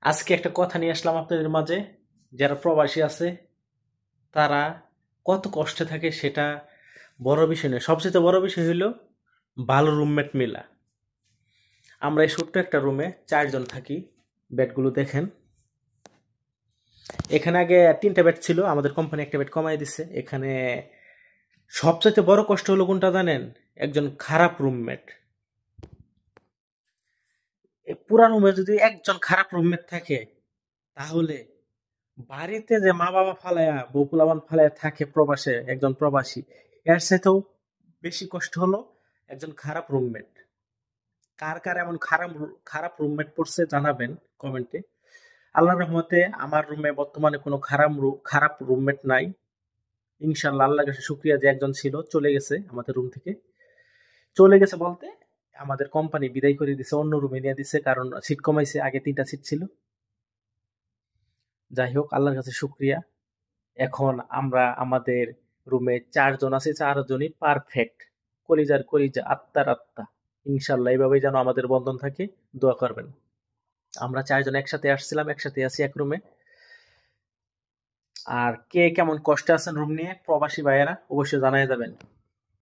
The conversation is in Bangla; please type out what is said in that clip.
আজকে একটা কথা নিয়ে আসলাম আপনাদের মাঝে। যারা প্রবাসী আছে তারা কত কষ্টে থাকে সেটা বড় বিষয় নয়, সবচেয়ে বড় বিষয় হলো ভালো রুমমেট মেলা। আমরা এই ছোট্ট একটা রুমে 4 জন থাকি। বেডগুলো দেখেন, এখানে আগে 3টা বেড ছিল, আমাদের কোম্পানি একটা বেড কমাই দিছে। এখানে সবচেয়ে বড় কষ্ট হলো কোনটা জানেন? একজন খারাপ রুমমেট। পুরা রুমে যদি একজন খারাপ রুমমেট থাকে, তাহলে বাড়িতে যে মা বাবা ফালায়া বউ পোলাপান ফালায়া থাকে প্রবাসে, একজন প্রবাসী, এর সাথেও বেশি কষ্ট হলো একজন খারাপ রুমমেট। কার কার এমন খারাপ খারাপ রুমমেট পড়ছে জানাবেন কমেন্টে। আল্লাহর রহমতে আমার রুমে বর্তমানে কোনো খারাপ রুমমেট নাই। ইনশাল্লাহ আল্লাহর কাছে শুক্রিয়া যে একজন ছিল চলে গেছে আমাদের রুম থেকে। চলে গেছে বলতে আমাদের কোম্পানি বিদায় করে দিছে, অন্য রুমে নিয়ে দিছে, কারণ সিট কমাইছে, আগে 3টা সিট ছিল। যাই হোক, আল্লাহর কাছে শুক্রিয়া। এখন আমরা আমাদের রুমে 4 জন আছি, 4 জনই পারফেক্ট, কলিজার কলিজা, আত্মার আত্মা। ইনশাল্লাহ এইভাবেই যেন আমাদের বন্ধন থাকে, দোয়া করবেন। আমরা 4 জন একসাথে আসছিলাম, একসাথে আছি এক রুমে। আর কে কেমন কষ্টে আছেন রুম নিয়ে, প্রবাসী ভাইয়েরা অবশ্যই জানাই যাবেন।